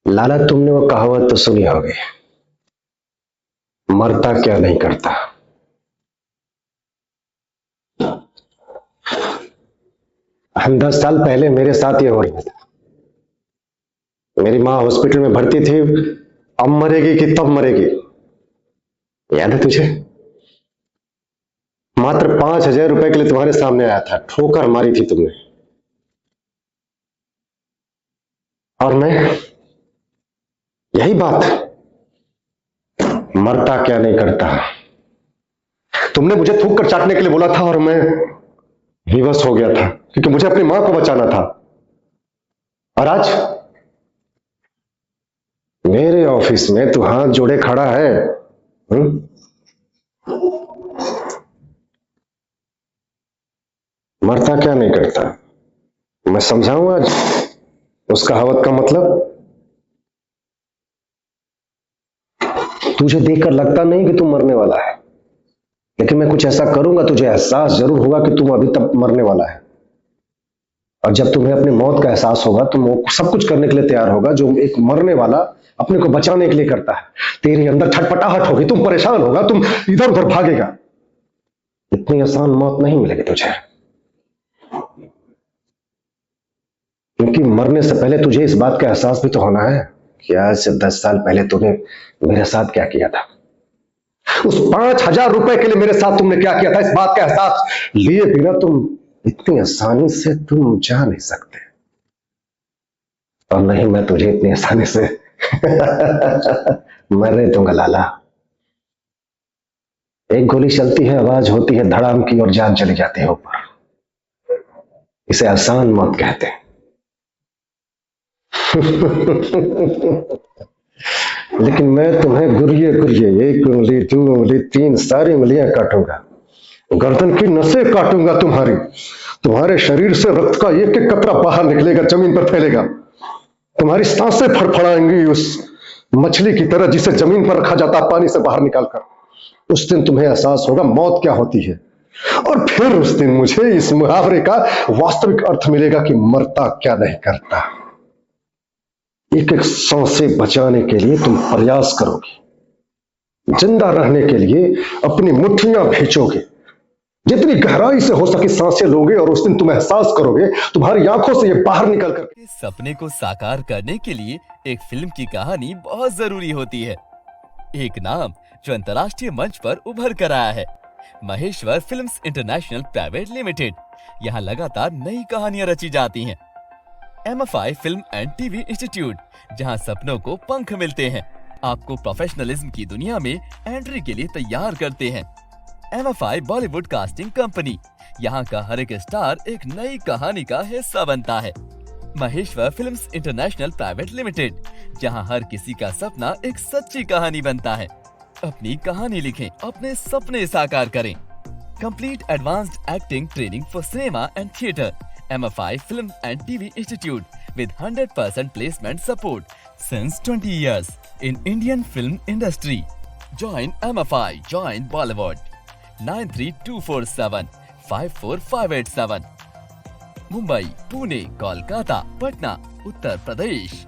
लाला, तुमने वो कहावत तो सुनी होगी, मरता क्या नहीं करता। हम 10 साल पहले मेरे साथ ये हो रहा था। मेरी माँ हॉस्पिटल में भर्ती थी। अब मरेगी कि तब मरेगी, याद है तुझे? मात्र 5,000 रुपए के लिए तुम्हारे सामने आया था, ठोकर मारी थी तुमने। और मैं, यही बात, मरता क्या नहीं करता। तुमने मुझे थूक कर चाटने के लिए बोला था और मैं विवश हो गया था, क्योंकि मुझे अपनी मां को बचाना था। और आज मेरे ऑफिस में तू हाथ जोड़े खड़ा है। मरता क्या नहीं करता। मैं समझाऊं आज उस कहावत का मतलब। तुझे देखकर लगता नहीं कि तू मरने वाला है, लेकिन मैं कुछ ऐसा करूंगा, तुझे एहसास जरूर होगा कि तुम अभी तक मरने वाला है। और जब तुम्हें अपनी मौत का एहसास होगा, तुम वो सब कुछ करने के लिए तैयार होगा जो एक मरने वाला अपने को बचाने के लिए करता है। तेरे अंदर छटपटाहट होगी, तुम परेशान होगा, तुम इधर उधर भागेगा। इतनी आसान मौत नहीं मिलेगी तुझे, क्योंकि मरने से पहले तुझे इस बात का एहसास भी तो होना है कि आज से 10 साल पहले तूने मेरे साथ क्या किया था। उस 5,000 रुपए के लिए मेरे साथ तुमने क्या किया था, इस बात का एहसास लिए बिना तुम इतनी आसानी से तुम जा नहीं सकते। और नहीं, मैं तुझे इतनी आसानी से मरने दूंगा लाला। एक गोली चलती है, आवाज होती है धड़ाम की और जान चली जाती है ऊपर। इसे आसान मौत कहते हैं। लेकिन मैं तुम्हें गुरिये गुरिये, 1 उंगली 2 उंगली 3 सारी उंगलियां काटूंगा, गर्दन की नसें काटूंगा तुम्हारी। तुम्हारे शरीर से रक्त का एक एक कतरा बाहर निकलेगा, जमीन पर फैलेगा। तुम्हारी सांसें फड़फड़ाएंगी उस मछली की तरह जिसे जमीन पर रखा जाता पानी से बाहर निकालकर। उस दिन तुम्हें एहसास होगा मौत क्या होती है, और फिर उस दिन मुझे इस मुहावरे का वास्तविक अर्थ मिलेगा कि मरता क्या नहीं करता। एक एक सांसें बचाने के लिए तुम प्रयास करोगे, जिंदा रहने के लिए अपनी मुट्ठियां खींचोगे, जितनी गहराई से हो सके सांसें लोगे, और उस दिन तुम एहसास करोगे तुम्हारी आंखों से ये बाहर निकल कर। इस सपने को साकार करने के लिए एक फिल्म की कहानी बहुत जरूरी होती है। एक नाम जो अंतर्राष्ट्रीय मंच पर उभर कर आया है, Maheshwar films international private limited. यहाँ लगातार नई कहानियां रची जाती हैं। MFI film and TV institute, जहाँ सपनों को पंख मिलते हैं, आपको प्रोफेशनलिज्म की दुनिया में एंट्री के लिए तैयार करते हैं। MFI बॉलीवुड कास्टिंग कंपनी, यहाँ का हर एक स्टार एक नई कहानी का हिस्सा बनता है। Maheshwar films international private limited, जहाँ हर किसी का सपना एक सच्ची कहानी बनता है। अपनी कहानी लिखें, अपने सपने साकार करें। Complete advanced acting training for cinema and theatre. MFI Film and TV Institute with 100% placement support since 20 years in Indian film industry. Join MFI, join Bollywood. 9324754587. Mumbai, Pune, Kolkata, Patna, Uttar Pradesh.